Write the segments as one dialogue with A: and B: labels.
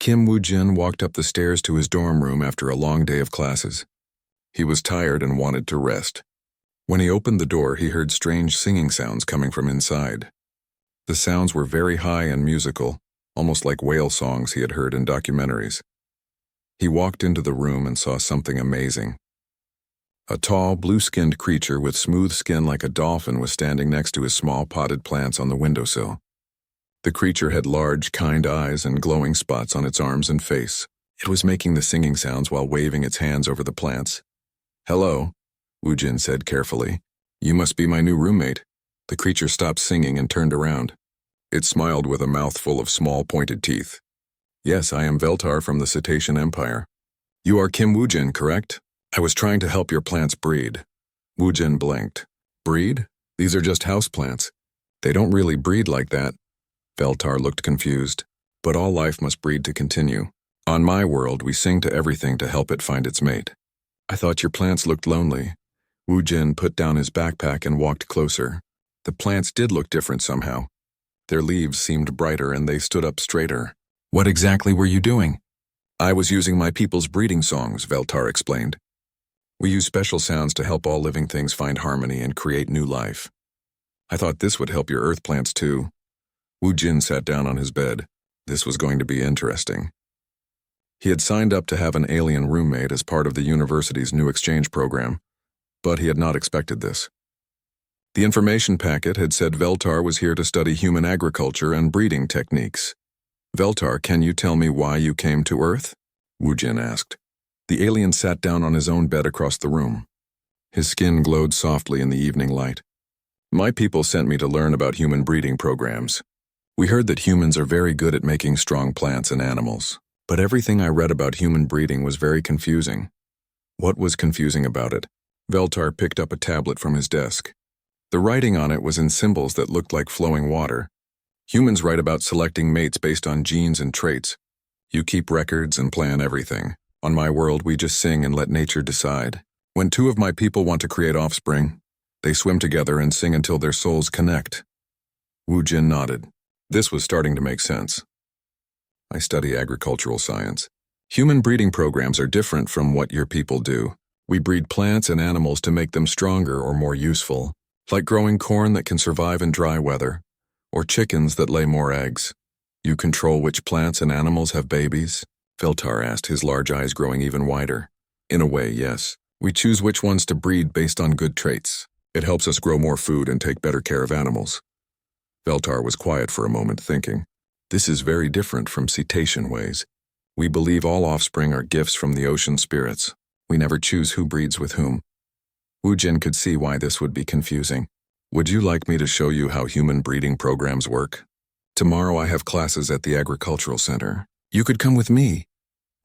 A: Kim Woo-jin walked up the stairs to his dorm room after a long day of classes. He was tired and wanted to rest. When he opened the door, he heard strange singing sounds coming from inside. The sounds were very high and musical, almost like whale songs he had heard in documentaries. He walked into the room and saw something amazing. A tall, blue-skinned creature with smooth skin like a dolphin was standing next to his small potted plants on the windowsill. The creature had large, kind eyes and glowing spots on its arms and face. It was making the singing sounds while waving its hands over the plants. "Hello," Woo-jin said carefully. "You must be my new roommate." The creature stopped singing and turned around. It smiled with a mouth full of small, pointed teeth. "Yes, I am Veltar from the Cetacean Empire. You are Kim Woo-jin, correct? I was trying to help your plants breed." Woo-jin blinked. "Breed? These are just houseplants. They don't really breed like that." Veltar looked confused. "But all life must breed to continue. On my world, we sing to everything to help it find its mate." "I thought your plants looked lonely." Woo-jin put down his backpack and walked closer. The plants did look different somehow. Their leaves seemed brighter and they stood up straighter. "What exactly were you doing?" "I was using my people's breeding songs," Veltar explained. "We use special sounds to help all living things find harmony and create new life. I thought this would help your earth plants too." Woo-jin sat down on his bed. This was going to be interesting. He had signed up to have an alien roommate as part of the university's new exchange program, but he had not expected this. The information packet had said Veltar was here to study human agriculture and breeding techniques. "Veltar, can you tell me why you came to Earth?" Woo-jin asked. The alien sat down on his own bed across the room. His skin glowed softly in the evening light. "My people sent me to learn about human breeding programs. We heard that humans are very good at making strong plants and animals, but everything I read about human breeding was very confusing." "What was confusing about it?" Veltar picked up a tablet from his desk. The writing on it was in symbols that looked like flowing water. "Humans write about selecting mates based on genes and traits. You keep records and plan everything. On my world, we just sing and let nature decide. When two of my people want to create offspring, they swim together and sing until their souls connect." Woo-jin nodded. This was starting to make sense. "I study agricultural science. Human breeding programs are different from what your people do. We breed plants and animals to make them stronger or more useful, like growing corn that can survive in dry weather, or chickens that lay more eggs." "You control which plants and animals have babies?" Veltar asked, his large eyes growing even wider. "In a way, yes. We choose which ones to breed based on good traits. It helps us grow more food and take better care of animals." Veltar was quiet for a moment, thinking. This is very different from cetacean ways. We believe all offspring are gifts from the ocean spirits. We never choose who breeds with whom. Woo-jin could see why this would be confusing. "Would you like me to show you how human breeding programs work? Tomorrow I have classes at the agricultural center. You could come with me."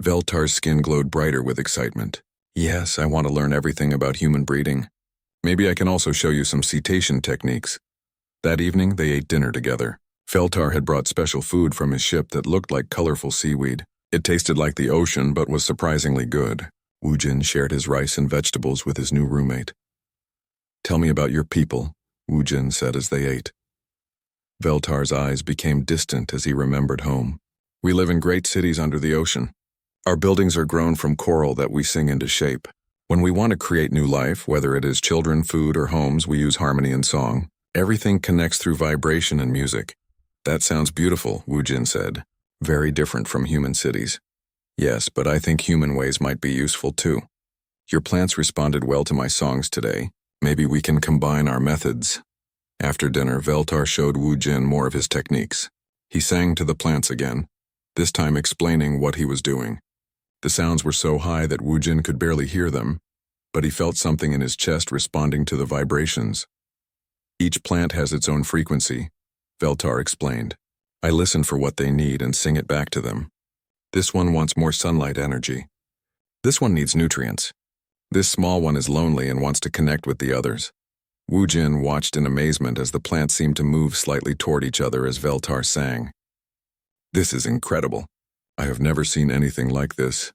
A: Veltar's skin glowed brighter with excitement. "Yes, I want to learn everything about human breeding. Maybe I can also show you some cetacean techniques." That evening, they ate dinner together. Veltar had brought special food from his ship that looked like colorful seaweed. It tasted like the ocean but was surprisingly good. Woo-jin shared his rice and vegetables with his new roommate. "Tell me about your people," Woo-jin said as they ate. Veltar's eyes became distant as he remembered home. "We live in great cities under the ocean. Our buildings are grown from coral that we sing into shape. When we want to create new life, whether it is children, food, or homes, we use harmony and song. Everything connects through vibration and music." "That sounds beautiful," Woo-jin said. "Very different from human cities." "Yes, but I think human ways might be useful too. Your plants responded well to my songs today. Maybe we can combine our methods." After dinner, Veltar showed Woo-jin more of his techniques. He sang to the plants again, this time explaining what he was doing. The sounds were so high that Woo-jin could barely hear them, but he felt something in his chest responding to the vibrations. "Each plant has its own frequency," Veltar explained. "I listen for what they need and sing it back to them. This one wants more sunlight energy. This one needs nutrients. This small one is lonely and wants to connect with the others." Woo-jin watched in amazement as the plants seemed to move slightly toward each other as Veltar sang. "This is incredible. I have never seen anything like this,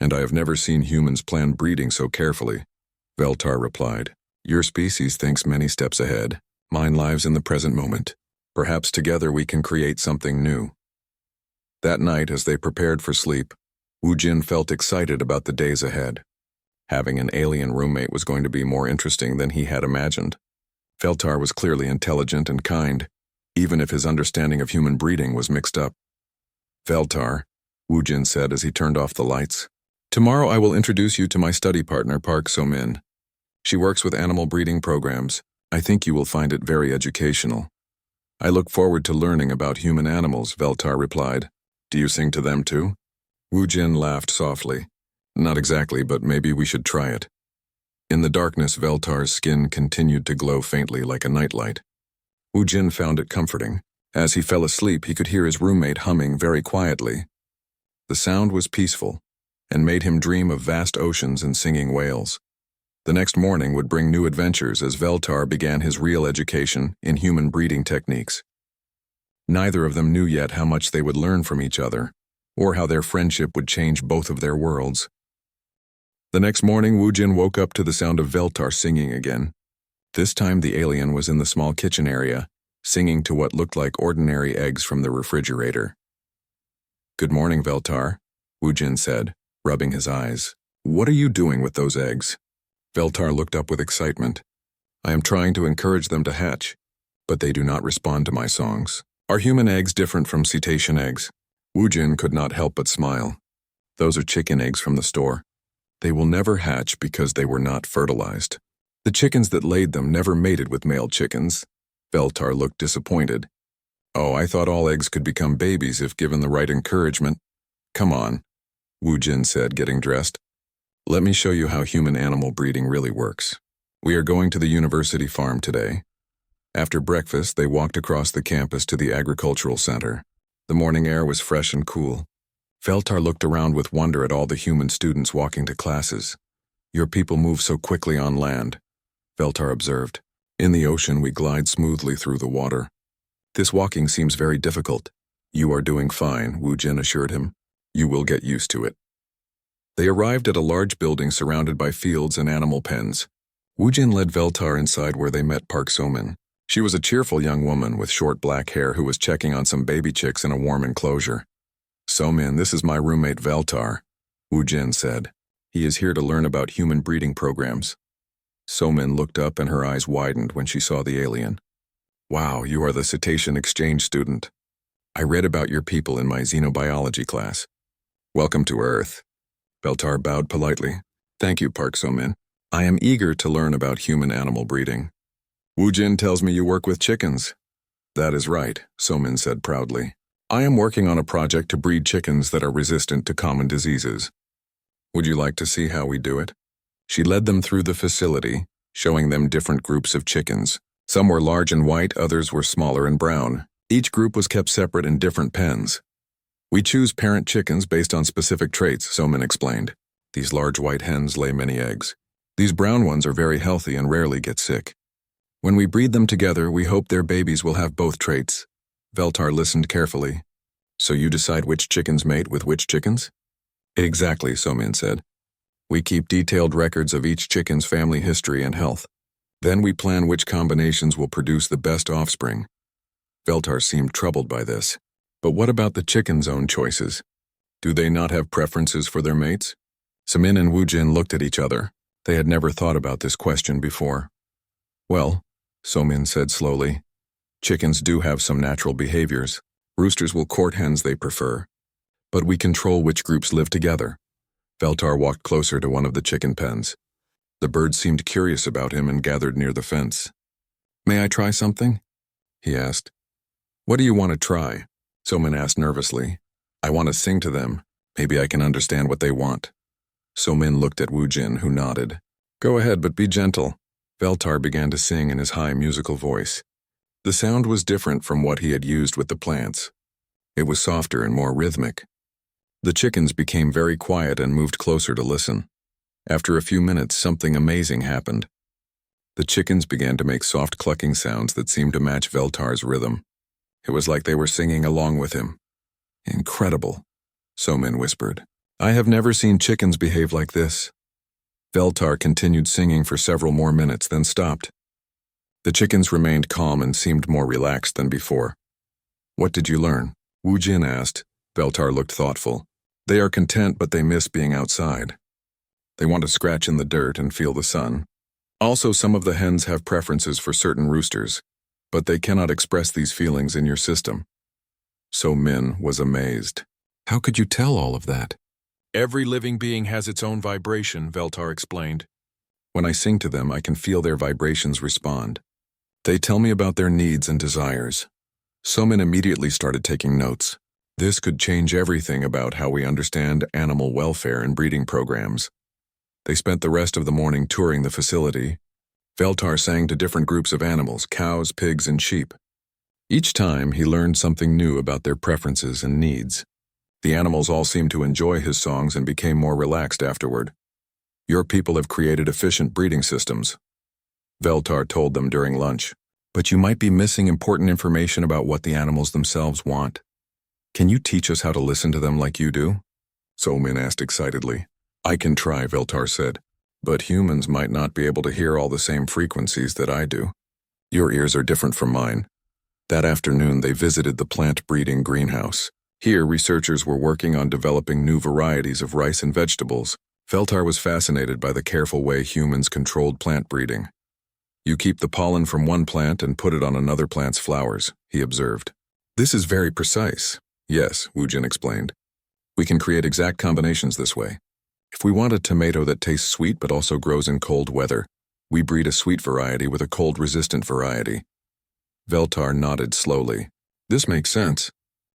A: and I have never seen humans plan breeding so carefully," Veltar replied. "Your species thinks many steps ahead. Mine lives in the present moment. Perhaps together we can create something new." That night, as they prepared for sleep, Wu Jin felt excited about the days ahead. Having an alien roommate was going to be more interesting than he had imagined. Veltar was clearly intelligent and kind, even if his understanding of human breeding was mixed up. Veltar, Wu Jin said as he turned off the lights. Tomorrow I will introduce you to my study partner, Park So-min. She works with animal breeding programs. I think you will find it very educational. I look forward to learning about human animals, Veltar replied. Do you sing to them too? Wu Jin laughed softly. Not exactly, but maybe we should try it. In the darkness, Veltar's skin continued to glow faintly like a nightlight. Wu Jin found it comforting. As he fell asleep, he could hear his roommate humming very quietly. The sound was peaceful and made him dream of vast oceans and singing whales. The next morning would bring new adventures as Veltar began his real education in human breeding techniques. Neither of them knew yet how much they would learn from each other, or how their friendship would change both of their worlds. The next morning, Wu Jin woke up to the sound of Veltar singing again. This time the alien was in the small kitchen area, singing to what looked like ordinary eggs from the refrigerator. Good morning, Veltar, Wu Jin said, rubbing his eyes. What are you doing with those eggs? Veltar looked up with excitement. I am trying to encourage them to hatch, but they do not respond to my songs. Are human eggs different from cetacean eggs? Wu Jin could not help but smile. Those are chicken eggs from the store. They will never hatch because they were not fertilized. The chickens that laid them never mated with male chickens. Veltar looked disappointed. Oh, I thought all eggs could become babies if given the right encouragement. Come on, Wu Jin said, getting dressed. Let me show you how human-animal breeding really works. We are going to the university farm today. After breakfast, they walked across the campus to the agricultural center. The morning air was fresh and cool. Veltar looked around with wonder at all the human students walking to classes. Your people move so quickly on land, Veltar observed. In the ocean, we glide smoothly through the water. This walking seems very difficult. You are doing fine, Wu Jin assured him. You will get used to it. They arrived at a large building surrounded by fields and animal pens. Wu Jin led Veltar inside where they met Park So-min. She was a cheerful young woman with short black hair who was checking on some baby chicks in a warm enclosure. So-min, this is my roommate Veltar, Wu Jin said. He is here to learn about human breeding programs. So-min looked up and her eyes widened when she saw the alien. Wow, you are the cetacean exchange student. I read about your people in my xenobiology class. Welcome to Earth. Veltar bowed politely. Thank you, Park So-min. I am eager to learn about human-animal breeding. Wu Jin tells me you work with chickens. That is right, So-min said proudly. I am working on a project to breed chickens that are resistant to common diseases. Would you like to see how we do it? She led them through the facility, showing them different groups of chickens. Some were large and white, others were smaller and brown. Each group was kept separate in different pens. We choose parent chickens based on specific traits, So-min explained. These large white hens lay many eggs. These brown ones are very healthy and rarely get sick. When we breed them together, we hope their babies will have both traits. Veltar listened carefully. So you decide which chickens mate with which chickens? Exactly, So-min said. We keep detailed records of each chicken's family history and health. Then we plan which combinations will produce the best offspring. Veltar seemed troubled by this. But what about the chickens' own choices? Do they not have preferences for their mates? So-min and Wu Jin looked at each other. They had never thought about this question before. Well, So-min said slowly, chickens do have some natural behaviors. Roosters will court hens they prefer. But we control which groups live together. Veltar walked closer to one of the chicken pens. The bird seemed curious about him and gathered near the fence. May I try something? He asked. What do you want to try? So-min asked nervously. I want to sing to them. Maybe I can understand what they want. So-min looked at Wu Jin, who nodded. Go ahead, but be gentle. Veltar began to sing in his high musical voice. The sound was different from what he had used with the plants. It was softer and more rhythmic. The chickens became very quiet and moved closer to listen. After a few minutes, something amazing happened. The chickens began to make soft clucking sounds that seemed to match Veltar's rhythm. It was like they were singing along with him. Incredible, So-min whispered. I have never seen chickens behave like this. Veltar continued singing for several more minutes, then stopped. The chickens remained calm and seemed more relaxed than before. What did you learn? Wu Jin asked, Veltar looked thoughtful. They are content, but they miss being outside. They want to scratch in the dirt and feel the sun. Also, some of the hens have preferences for certain roosters, but they cannot express these feelings in your system. So Min was amazed. How could you tell all of that? Every living being has its own vibration, Veltar explained. When I sing to them, I can feel their vibrations respond. They tell me about their needs and desires. So Min immediately started taking notes. This could change everything about how we understand animal welfare and breeding programs. They spent the rest of the morning touring the facility. Veltar sang to different groups of animals, cows, pigs, and sheep. Each time, he learned something new about their preferences and needs. The animals all seemed to enjoy his songs and became more relaxed afterward. Your people have created efficient breeding systems, Veltar told them during lunch. But you might be missing important information about what the animals themselves want. Can you teach us how to listen to them like you do? So-Min asked excitedly. I can try, Veltar said, but humans might not be able to hear all the same frequencies that I do. Your ears are different from mine. That afternoon, they visited the plant breeding greenhouse. Here, researchers were working on developing new varieties of rice and vegetables. Veltar was fascinated by the careful way humans controlled plant breeding. You keep the pollen from one plant and put it on another plant's flowers, he observed. This is very precise. Yes, Woojin explained. We can create exact combinations this way. If we want a tomato that tastes sweet but also grows in cold weather, we breed a sweet variety with a cold-resistant variety. Veltar nodded slowly. This makes sense.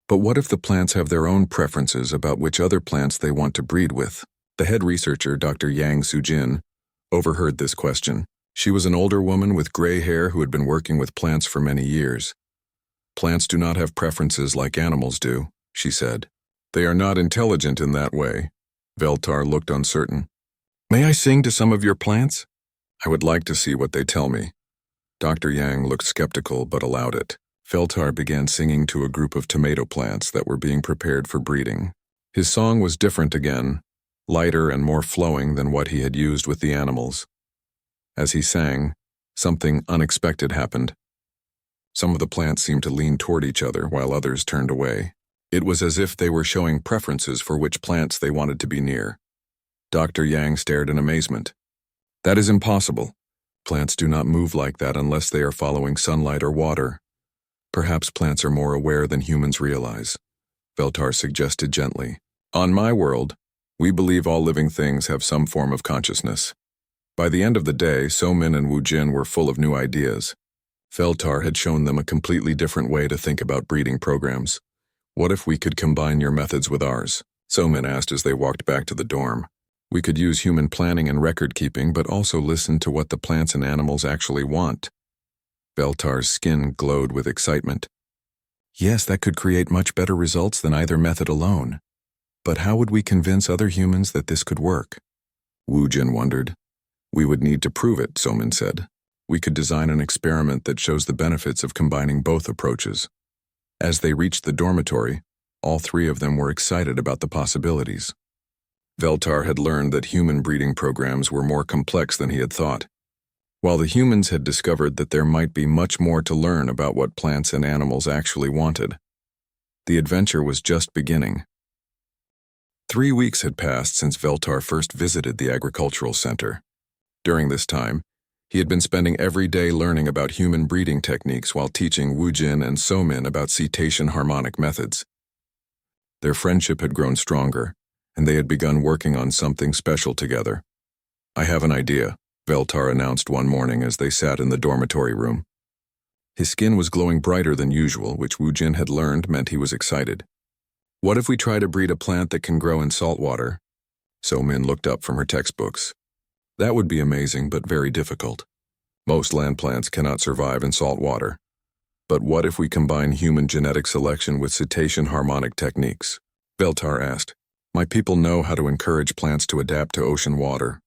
A: But what if the plants have their own preferences about which other plants they want to breed with? The head researcher, Dr. Yang Sujin, overheard this question. She was an older woman with gray hair who had been working with plants for many years. Plants do not have preferences like animals do, she said. They are not intelligent in that way. Veltar looked uncertain. May I sing to some of your plants? I would like to see what they tell me. Dr. Yang looked skeptical but allowed it. Veltar began singing to a group of tomato plants that were being prepared for breeding. His song was different again, lighter and more flowing than what he had used with the animals. As he sang, something unexpected happened. Some of the plants seemed to lean toward each other while others turned away. It was as if they were showing preferences for which plants they wanted to be near. Dr. Yang stared in amazement. That is impossible. Plants do not move like that unless they are following sunlight or water. Perhaps plants are more aware than humans realize, Veltar suggested gently. On my world, we believe all living things have some form of consciousness. By the end of the day, So-Min and Woojin were full of new ideas. Veltar had shown them a completely different way to think about breeding programs. What if we could combine your methods with ours? So-Min asked as they walked back to the dorm. We could use human planning and record-keeping, but also listen to what the plants and animals actually want. Veltar's skin glowed with excitement. Yes, that could create much better results than either method alone. But how would we convince other humans that this could work? Woojin wondered. We would need to prove it, So-Min said. We could design an experiment that shows the benefits of combining both approaches. As they reached the dormitory, all three of them were excited about the possibilities. Veltar had learned that human breeding programs were more complex than he had thought. While the humans had discovered that there might be much more to learn about what plants and animals actually wanted, the adventure was just beginning. 3 weeks had passed since Veltar first visited the agricultural center. During this time, he had been spending every day learning about human breeding techniques while teaching Woojin and So-Min about cetacean harmonic methods. Their friendship had grown stronger, and they had begun working on something special together. I have an idea, Veltar announced one morning as they sat in the dormitory room. His skin was glowing brighter than usual, which Woojin had learned meant he was excited. What if we try to breed a plant that can grow in salt water? So-Min looked up from her textbooks. That would be amazing, but very difficult. Most land plants cannot survive in salt water. But what if we combine human genetic selection with cetacean harmonic techniques? Veltar asked. My people know how to encourage plants to adapt to ocean water.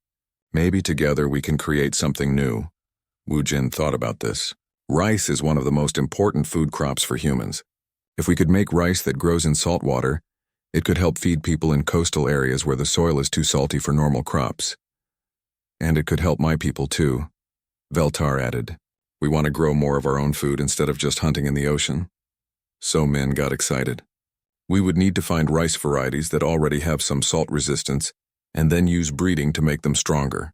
A: Maybe together we can create something new. Woojin thought about this. Rice is one of the most important food crops for humans. If we could make rice that grows in salt water, it could help feed people in coastal areas where the soil is too salty for normal crops. And it could help my people too, Veltar added. We want to grow more of our own food instead of just hunting in the ocean. So-Min got excited. We would need to find rice varieties that already have some salt resistance, and then use breeding to make them stronger.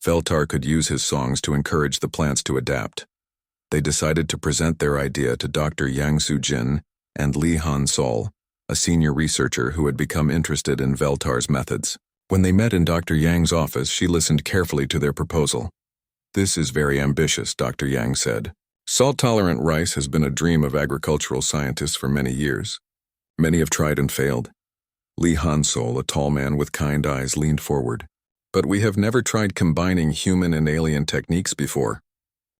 A: Veltar could use his songs to encourage the plants to adapt. They decided to present their idea to Dr. Yang Su-jin and Lee Han-sol, a senior researcher who had become interested in Veltar's methods. When they met in Dr. Yang's office, she listened carefully to their proposal. "This is very ambitious," Dr. Yang said. "Salt-tolerant rice has been a dream of agricultural scientists for many years. Many have tried and failed." Lee Han-sol, a tall man with kind eyes, leaned forward. "But we have never tried combining human and alien techniques before."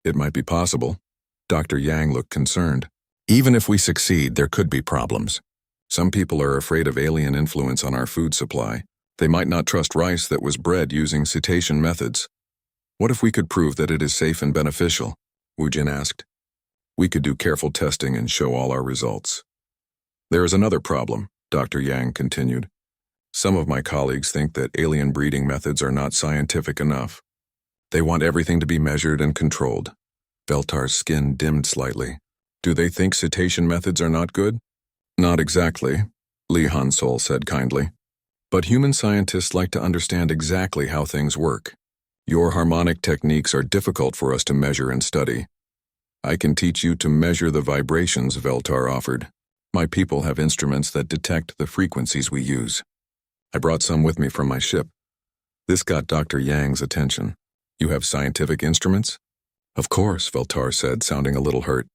A: "It might be possible." Dr. Yang looked concerned. "Even if we succeed, there could be problems. Some people are afraid of alien influence on our food supply. They might not trust rice that was bred using cetacean methods." "What if we could prove that it is safe and beneficial?" Wu Jin asked. "We could do careful testing and show all our results." "There is another problem," Dr. Yang continued. "Some of my colleagues think that alien breeding methods are not scientific enough. They want everything to be measured and controlled." Veltar's skin dimmed slightly. "Do they think cetacean methods are not good?" "Not exactly," Lee Han-sol said kindly. "But human scientists like to understand exactly how things work. Your harmonic techniques are difficult for us to measure and study. I can teach you to measure the vibrations," Veltar offered. "My people have instruments that detect the frequencies we use. I brought some with me from my ship." This got Dr. Yang's attention. "You have scientific instruments?" "Of course," Veltar said, sounding a little hurt.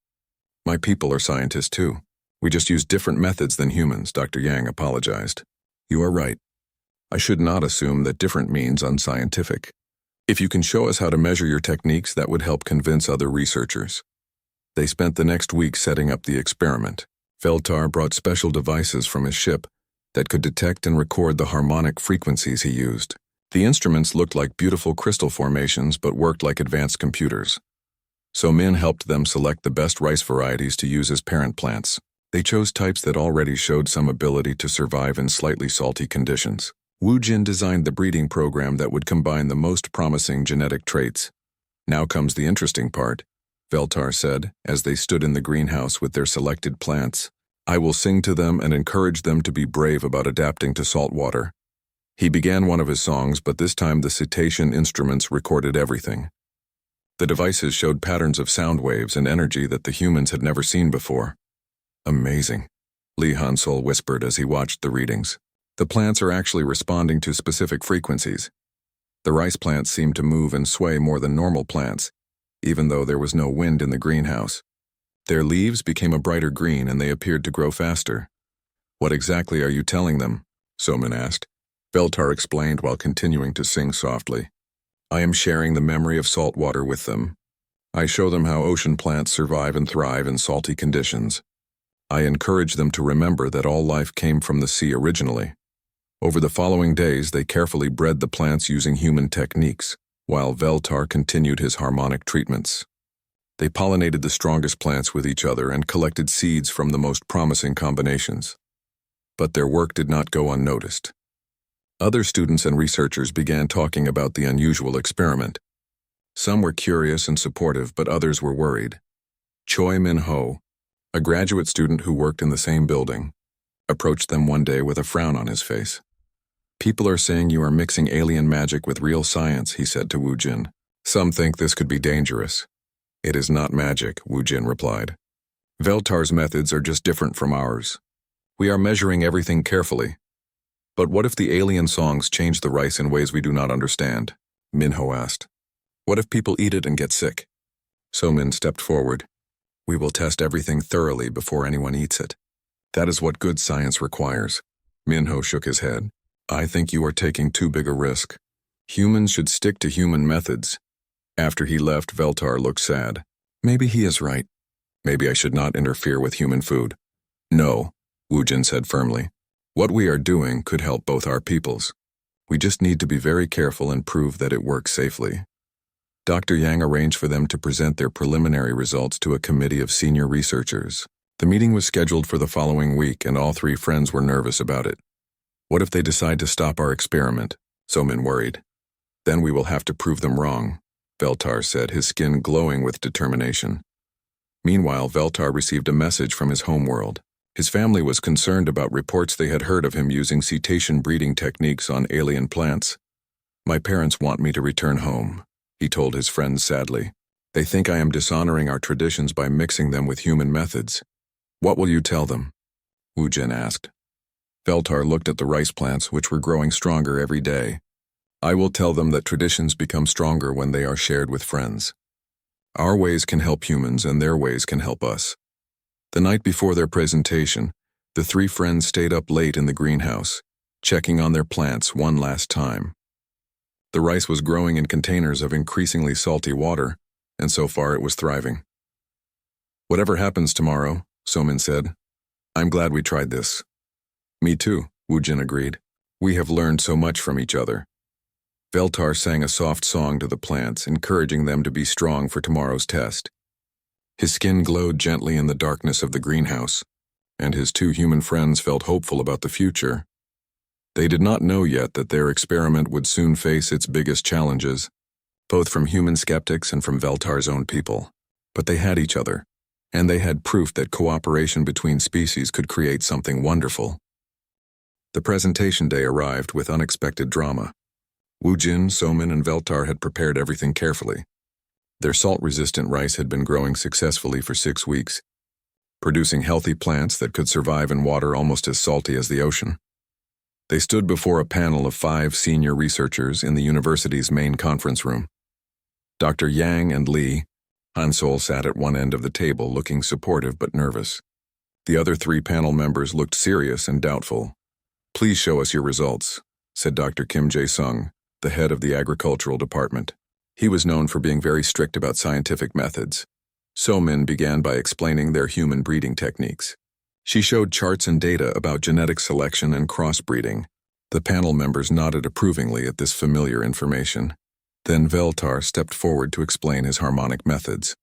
A: "My people are scientists too. We just use different methods than humans," Dr. Yang apologized. "You are right. I should not assume that different means unscientific. If you can show us how to measure your techniques, that would help convince other researchers." They spent the next week setting up the experiment. Veltar brought special devices from his ship that could detect and record the harmonic frequencies he used. The instruments looked like beautiful crystal formations but worked like advanced computers. So Min helped them select the best rice varieties to use as parent plants. They chose types that already showed some ability to survive in slightly salty conditions. Wu Jin designed the breeding program that would combine the most promising genetic traits. "Now comes the interesting part," Veltar said, as they stood in the greenhouse with their selected plants. "I will sing to them and encourage them to be brave about adapting to salt water." He began one of his songs, but this time the cetacean instruments recorded everything. The devices showed patterns of sound waves and energy that the humans had never seen before. "Amazing," Lee Han-sol whispered as he watched the readings. "The plants are actually responding to specific frequencies. The rice plants seemed to move and sway more than normal plants, even though there was no wind in the greenhouse. Their leaves became a brighter green and they appeared to grow faster." "What exactly are you telling them?" Somin asked. Veltar explained while continuing to sing softly. "I am sharing the memory of salt water with them. I show them how ocean plants survive and thrive in salty conditions. I encourage them to remember that all life came from the sea originally." Over the following days, they carefully bred the plants using human techniques, while Veltar continued his harmonic treatments. They pollinated the strongest plants with each other and collected seeds from the most promising combinations. But their work did not go unnoticed. Other students and researchers began talking about the unusual experiment. Some were curious and supportive, but others were worried. Choi Min-ho, a graduate student who worked in the same building, approached them one day with a frown on his face. "People are saying you are mixing alien magic with real science," he said to Wu Jin. "Some think this could be dangerous." "It is not magic," Wu Jin replied. "Veltar's methods are just different from ours. We are measuring everything carefully." "But what if the alien songs change the rice in ways we do not understand?" Min-ho asked. "What if people eat it and get sick?" So-min stepped forward. "We will test everything thoroughly before anyone eats it. That is what good science requires." Min-ho shook his head. "I think you are taking too big a risk. Humans should stick to human methods." After he left, Veltar looked sad. "Maybe he is right. Maybe I should not interfere with human food." "No," Wu Jin said firmly. "What we are doing could help both our peoples. We just need to be very careful and prove that it works safely." Dr. Yang arranged for them to present their preliminary results to a committee of senior researchers. The meeting was scheduled for the following week, and all three friends were nervous about it. "What if they decide to stop our experiment?" So-min worried. "Then we will have to prove them wrong," Veltar said, his skin glowing with determination. Meanwhile, Veltar received a message from his homeworld. His family was concerned about reports they had heard of him using cetacean breeding techniques on alien plants. "My parents want me to return home," he told his friends sadly. "They think I am dishonoring our traditions by mixing them with human methods." "What will you tell them?" Wu Jin asked. Veltar looked at the rice plants, which were growing stronger every day. "I will tell them that traditions become stronger when they are shared with friends. Our ways can help humans and their ways can help us." The night before their presentation, the three friends stayed up late in the greenhouse, checking on their plants one last time. The rice was growing in containers of increasingly salty water, and so far it was thriving. "Whatever happens tomorrow," Somin said, "I'm glad we tried this." "Me too," Wu Jin agreed. "We have learned so much from each other." Veltar sang a soft song to the plants, encouraging them to be strong for tomorrow's test. His skin glowed gently in the darkness of the greenhouse, and his two human friends felt hopeful about the future. They did not know yet that their experiment would soon face its biggest challenges, both from human skeptics and from Veltar's own people. But they had each other, and they had proof that cooperation between species could create something wonderful. The presentation day arrived with unexpected drama. Wu Jin, Somin, and Veltar had prepared everything carefully. Their salt-resistant rice had been growing successfully for 6 weeks, producing healthy plants that could survive in water almost as salty as the ocean. They stood before a panel of 5 senior researchers in the university's main conference room. Dr. Yang and Li, Hansol sat at one end of the table looking supportive but nervous. The other 3 panel members looked serious and doubtful. "Please show us your results," said Dr. Kim Jae-sung, the head of the agricultural department. He was known for being very strict about scientific methods. Somin began by explaining their human breeding techniques. She showed charts and data about genetic selection and crossbreeding. The panel members nodded approvingly at this familiar information. Then Veltar stepped forward to explain his harmonic methods.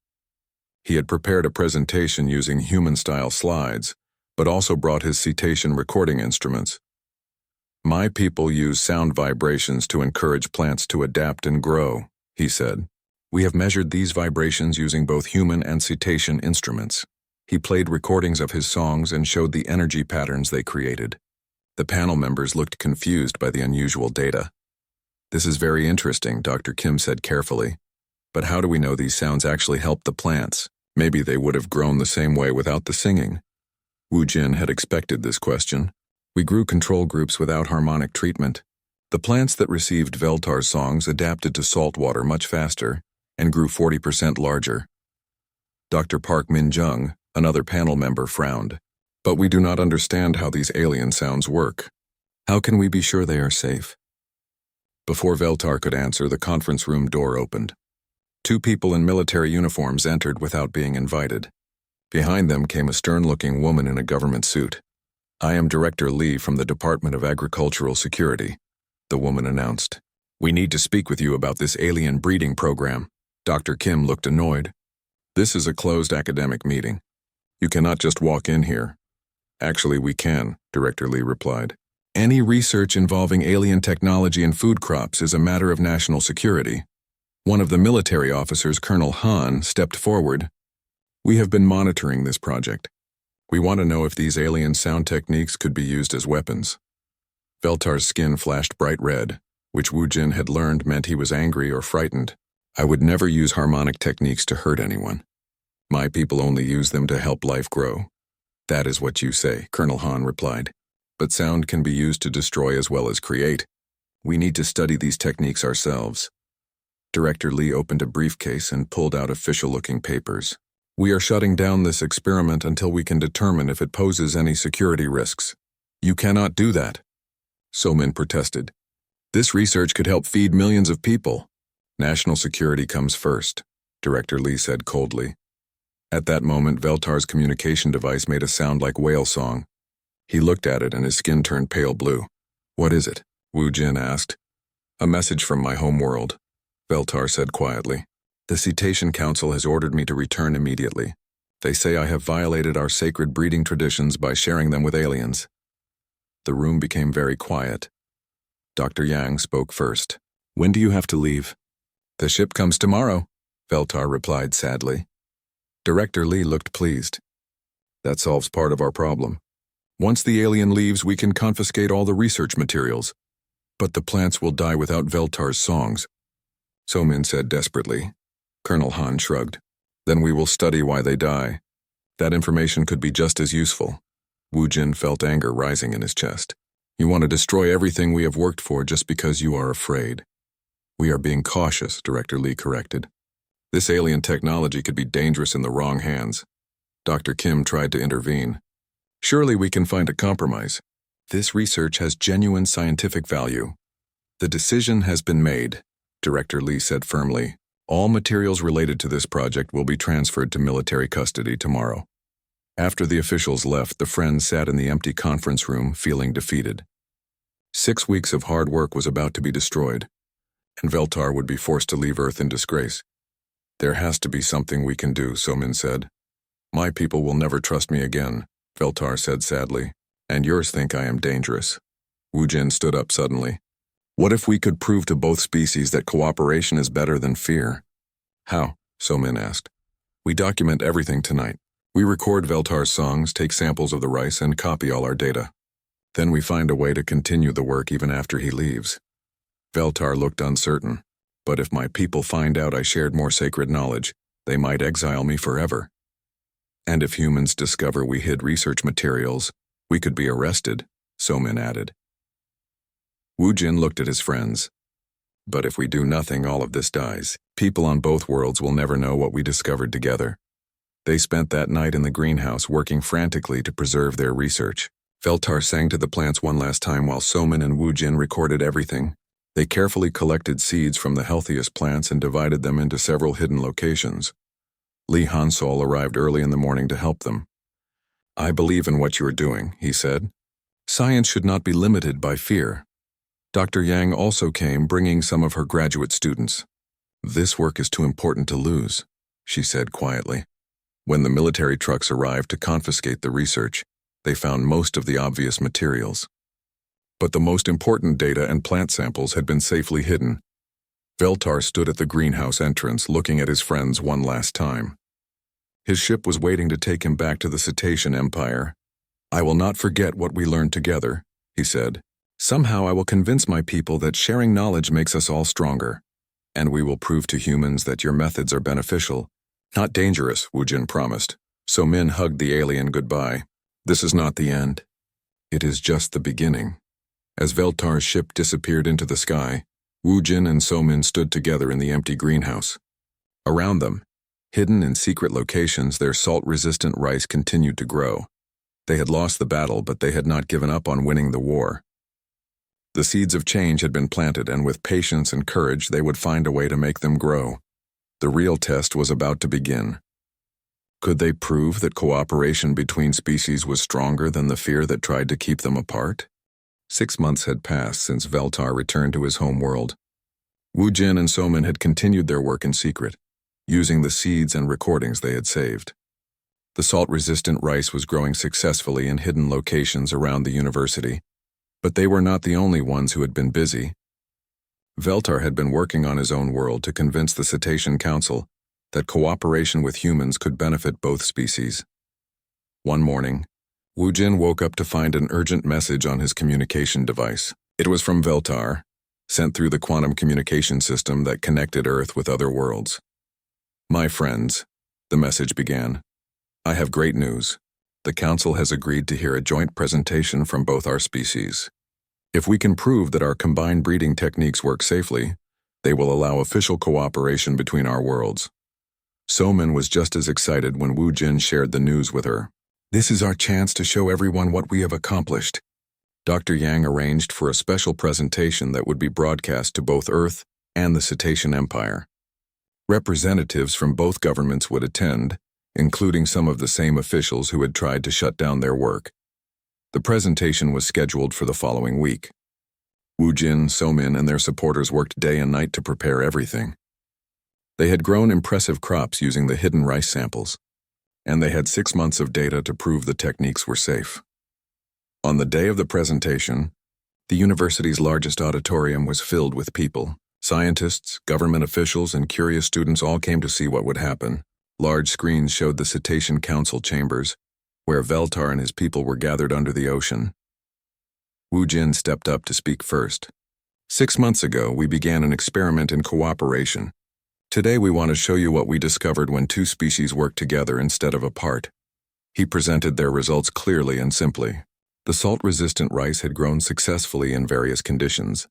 A: He had prepared a presentation using human-style slides, but also brought his cetacean recording instruments. "My people use sound vibrations to encourage plants to adapt and grow," he said. "We have measured these vibrations using both human and cetacean instruments." He played recordings of his songs and showed the energy patterns they created. The panel members looked confused by the unusual data. "This is very interesting," Dr. Kim said carefully. "But how do we know these sounds actually help the plants? Maybe they would have grown the same way without the singing." Wu Jin had expected this question. "We grew control groups without harmonic treatment. The plants that received Veltar's songs adapted to salt water much faster and grew 40% larger." Dr. Park Min-jung, another panel member, frowned. "But we do not understand how these alien sounds work. How can we be sure they are safe?" Before Veltar could answer, the conference room door opened. 2 people in military uniforms entered without being invited. Behind them came a stern-looking woman in a government suit. "I am Director Li from the Department of Agricultural Security," the woman announced. "We need to speak with you about this alien breeding program." Dr. Kim looked annoyed. "This is a closed academic meeting. You cannot just walk in here." "Actually, we can," Director Li replied. "Any research involving alien technology and food crops is a matter of national security." One of the military officers, Colonel Han, stepped forward. "We have been monitoring this project. We want to know if these alien sound techniques could be used as weapons." Veltar's skin flashed bright red, which Wu Jin had learned meant he was angry or frightened. "I would never use harmonic techniques to hurt anyone. My people only use them to help life grow." "That is what you say," Colonel Han replied. "But sound can be used to destroy as well as create. We need to study these techniques ourselves." Director Li opened a briefcase and pulled out official-looking papers. "We are shutting down this experiment until we can determine if it poses any security risks." "You cannot do that," Somin protested. "This research could help feed millions of people." "National security comes first," Director Li said coldly. At that moment, Veltar's communication device made a sound like whale song. He looked at it and his skin turned pale blue. "What is it?" Wu Jin asked. "A message from my home world," Veltar said quietly. "The Cetacean Council has ordered me to return immediately. They say I have violated our sacred breeding traditions by sharing them with aliens." The room became very quiet. Dr. Yang spoke first. "When do you have to leave?" "The ship comes tomorrow," Veltar replied sadly. Director Li looked pleased. That solves part of our problem. Once the alien leaves, we can confiscate all the research materials. But the plants will die without Veltar's songs, So-Min said desperately. Colonel Han shrugged. Then we will study why they die. That information could be just as useful. Wu Jin felt anger rising in his chest. You want to destroy everything we have worked for just because you are afraid. We are being cautious, Director Lee corrected. This alien technology could be dangerous in the wrong hands. Dr. Kim tried to intervene. Surely we can find a compromise. This research has genuine scientific value. The decision has been made, Director Lee said firmly. All materials related to this project will be transferred to military custody tomorrow. After the officials left, the friends sat in the empty conference room, feeling defeated. 6 weeks of hard work was about to be destroyed, and Veltar would be forced to leave Earth in disgrace. There has to be something we can do, So-Min said. My people will never trust me again, Veltar said sadly, and yours think I am dangerous. Wu Jin stood up suddenly. What if we could prove to both species that cooperation is better than fear? How? So-Min asked. We document everything tonight. We record Veltar's songs, take samples of the rice, and copy all our data. Then we find a way to continue the work even after he leaves. Veltar looked uncertain. But if my people find out I shared more sacred knowledge, they might exile me forever. And if humans discover we hid research materials, we could be arrested, So-Min added. Wu Jin looked at his friends. But if we do nothing, all of this dies. People on both worlds will never know what we discovered together. They spent that night in the greenhouse working frantically to preserve their research. Veltar sang to the plants one last time while So-Min and Wu Jin recorded everything. They carefully collected seeds from the healthiest plants and divided them into several hidden locations. Lee Hansol arrived early in the morning to help them. I believe in what you are doing, he said. Science should not be limited by fear. Dr. Yang also came, bringing some of her graduate students. This work is too important to lose, she said quietly. When the military trucks arrived to confiscate the research, they found most of the obvious materials. But the most important data and plant samples had been safely hidden. Veltar stood at the greenhouse entrance, looking at his friends one last time. His ship was waiting to take him back to the Cetacean Empire. I will not forget what we learned together, he said. Somehow I will convince my people that sharing knowledge makes us all stronger. And we will prove to humans that your methods are beneficial, not dangerous, Wu Jin promised. So-Min hugged the alien goodbye. This is not the end. It is just the beginning. As Veltar's ship disappeared into the sky, Wu Jin and So-Min stood together in the empty greenhouse. Around them, hidden in secret locations, their salt-resistant rice continued to grow. They had lost the battle, but they had not given up on winning the war. The seeds of change had been planted, and with patience and courage, they would find a way to make them grow. The real test was about to begin. Could they prove that cooperation between species was stronger than the fear that tried to keep them apart? 6 months had passed since Veltar returned to his home world. Wu Jin and So-Min had continued their work in secret, using the seeds and recordings they had saved. The salt-resistant rice was growing successfully in hidden locations around the university, but they were not the only ones who had been busy. Veltar had been working on his own world to convince the Cetacean Council that cooperation with humans could benefit both species. One morning, Wu Jin woke up to find an urgent message on his communication device. It was from Veltar, sent through the quantum communication system that connected Earth with other worlds. My friends, the message began, I have great news. The Council has agreed to hear a joint presentation from both our species. If we can prove that our combined breeding techniques work safely, they will allow official cooperation between our worlds. So-Min was just as excited when Wu Jin shared the news with her. This is our chance to show everyone what we have accomplished. Dr. Yang arranged for a special presentation that would be broadcast to both Earth and the Cetacean Empire. Representatives from both governments would attend, including some of the same officials who had tried to shut down their work. The presentation was scheduled for the following week. Wu Jin, So-Min, and their supporters worked day and night to prepare everything. They had grown impressive crops using the hidden rice samples, and they had 6 months of data to prove the techniques were safe. On the day of the presentation, the university's largest auditorium was filled with people. Scientists, government officials, and curious students all came to see what would happen. Large screens showed the Cetacean Council chambers, where Veltar and his people were gathered under the ocean. Wu Jin stepped up to speak first. 6 months ago, we began an experiment in cooperation. Today we want to show you what we discovered when two species work together instead of apart. He presented their results clearly and simply. The salt-resistant rice had grown successfully in various conditions.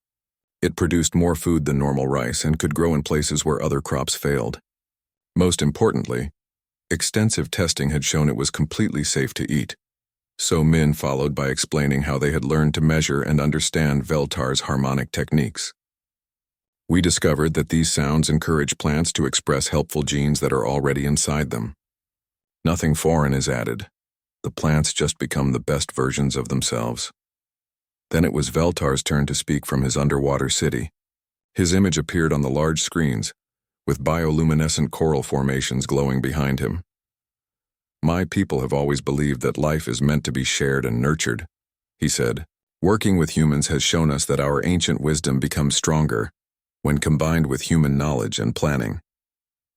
A: It produced more food than normal rice and could grow in places where other crops failed. Most importantly, extensive testing had shown it was completely safe to eat. So Min followed by explaining how they had learned to measure and understand Veltar's harmonic techniques. We discovered that these sounds encourage plants to express helpful genes that are already inside them. Nothing foreign is added. The plants just become the best versions of themselves. Then it was Veltar's turn to speak from his underwater city. His image appeared on the large screens, with bioluminescent coral formations glowing behind him. My people have always believed that life is meant to be shared and nurtured, he said. Working with humans has shown us that our ancient wisdom becomes stronger when combined with human knowledge and planning.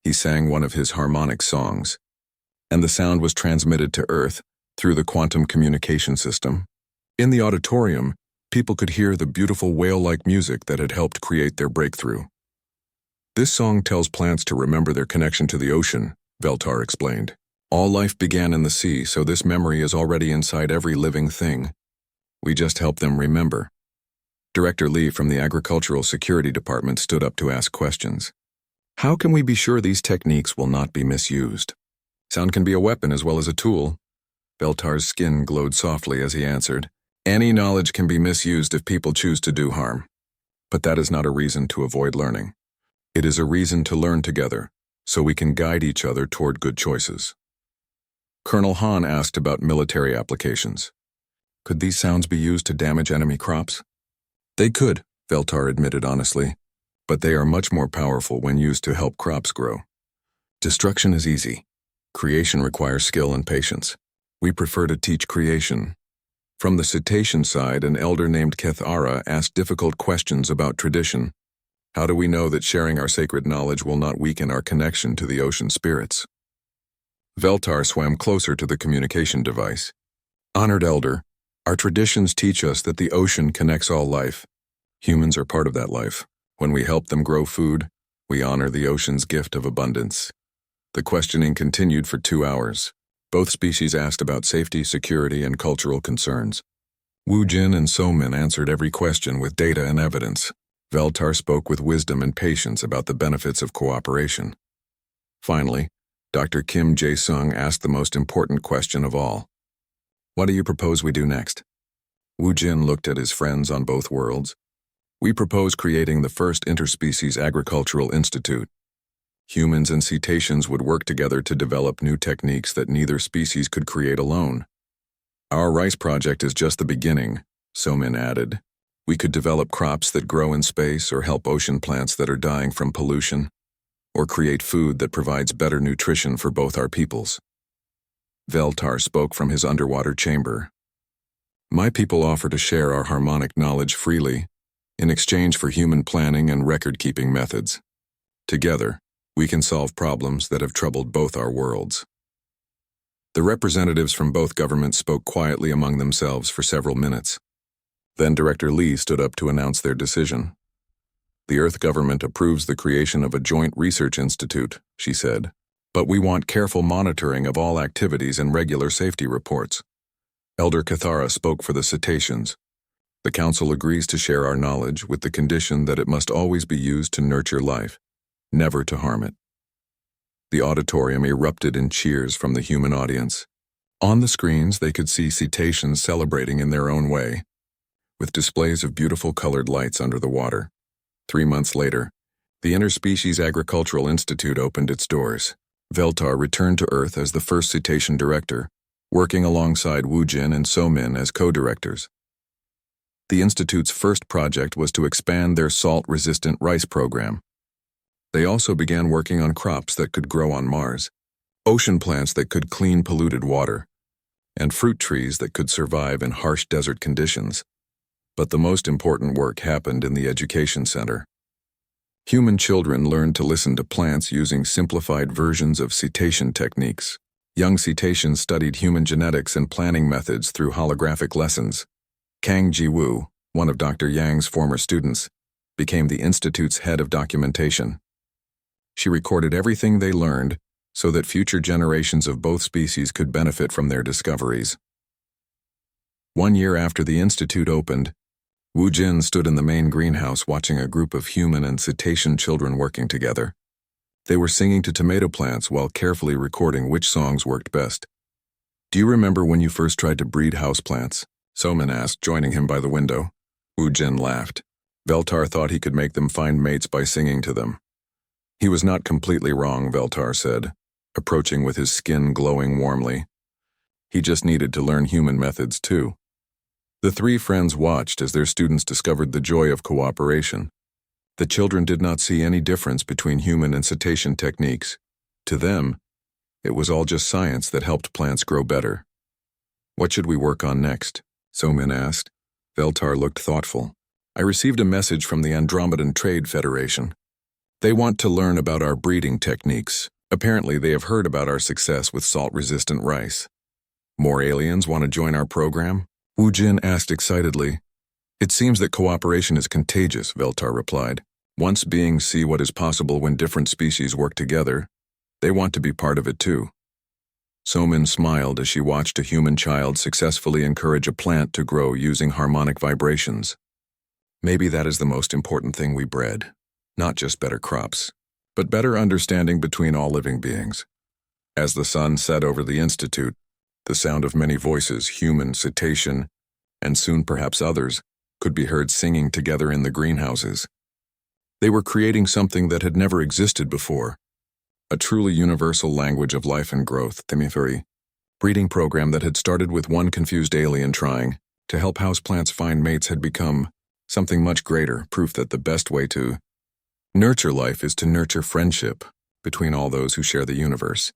A: He sang one of his harmonic songs, and the sound was transmitted to Earth through the quantum communication system. In the auditorium, people could hear the beautiful whale-like music that had helped create their breakthrough. This song tells plants to remember their connection to the ocean, Veltar explained. All life began in the sea, so this memory is already inside every living thing. We just help them remember. Director Lee from the Agricultural Security Department stood up to ask questions. How can we be sure these techniques will not be misused? Sound can be a weapon as well as a tool. Veltar's skin glowed softly as he answered. Any knowledge can be misused if people choose to do harm. But that is not a reason to avoid learning. It is a reason to learn together, so we can guide each other toward good choices. Colonel Han asked about military applications. Could these sounds be used to damage enemy crops? They could, Veltar admitted honestly, but they are much more powerful when used to help crops grow. Destruction is easy. Creation requires skill and patience. We prefer to teach creation. From the cetacean side, an elder named Kethara asked difficult questions about tradition. How do we know that sharing our sacred knowledge will not weaken our connection to the ocean spirits? Veltar swam closer to the communication device. Honored Elder, our traditions teach us that the ocean connects all life. Humans are part of that life. When we help them grow food, we honor the ocean's gift of abundance. The questioning continued for 2 hours. Both species asked about safety, security, and cultural concerns. Wu Jin and So Min answered every question with data and evidence. Veltar spoke with wisdom and patience about the benefits of cooperation. Finally, Dr. Kim Jae-sung asked the most important question of all. What do you propose we do next? Wu Jin looked at his friends on both worlds. We propose creating the first interspecies agricultural institute. Humans and cetaceans would work together to develop new techniques that neither species could create alone. Our rice project is just the beginning, So Min added. We could develop crops that grow in space or help ocean plants that are dying from pollution, or create food that provides better nutrition for both our peoples. Veltar spoke from his underwater chamber. My people offer to share our harmonic knowledge freely, in exchange for human planning and record-keeping methods. Together, we can solve problems that have troubled both our worlds. The representatives from both governments spoke quietly among themselves for several minutes. Then Director Lee stood up to announce their decision. The Earth government approves the creation of a joint research institute, she said, but we want careful monitoring of all activities and regular safety reports. Elder Kethara spoke for the cetaceans. The Council agrees to share our knowledge with the condition that it must always be used to nurture life, never to harm it. The auditorium erupted in cheers from the human audience. On the screens, they could see cetaceans celebrating in their own way, with displays of beautiful colored lights under the water. 3 months later, the Interspecies Agricultural Institute opened its doors. Veltar returned to Earth as the first cetacean director, working alongside Wu Jin and So Min as co-directors. The Institute's first project was to expand their salt-resistant rice program. They also began working on crops that could grow on Mars, ocean plants that could clean polluted water, and fruit trees that could survive in harsh desert conditions. But the most important work happened in the education center. Human children learned to listen to plants using simplified versions of cetacean techniques. Young cetaceans studied human genetics and planning methods through holographic lessons. Kang Ji-woo, one of Dr. Yang's former students, became the institute's head of documentation. She recorded everything they learned so that future generations of both species could benefit from their discoveries. 1 year after the institute opened, Wu Jin stood in the main greenhouse watching a group of human and cetacean children working together. They were singing to tomato plants while carefully recording which songs worked best. "Do you remember when you first tried to breed houseplants?" Somin asked, joining him by the window. Wu Jin laughed. Veltar thought he could make them find mates by singing to them. He was not completely wrong, Veltar said, approaching with his skin glowing warmly. He just needed to learn human methods too. The three friends watched as their students discovered the joy of cooperation. The children did not see any difference between human and cetacean techniques. To them, it was all just science that helped plants grow better. "What should we work on next?" Somin asked. Veltar looked thoughtful. "I received a message from the Andromedan Trade Federation. They want to learn about our breeding techniques. Apparently they have heard about our success with salt-resistant rice. More aliens want to join our program?" Wu Jin asked excitedly. "It seems that cooperation is contagious," Veltar replied. "Once beings see what is possible when different species work together, they want to be part of it too." Somin smiled as she watched a human child successfully encourage a plant to grow using harmonic vibrations. Maybe that is the most important thing we bred. Not just better crops, but better understanding between all living beings. As the sun set over the institute, the sound of many voices, human, cetacean, and soon perhaps others, could be heard singing together in the greenhouses. They were creating something that had never existed before, a truly universal language of life and growth, the breeding program that had started with one confused alien trying to help houseplants find mates had become something much greater, proof that the best way to nurture life is to nurture friendship between all those who share the universe.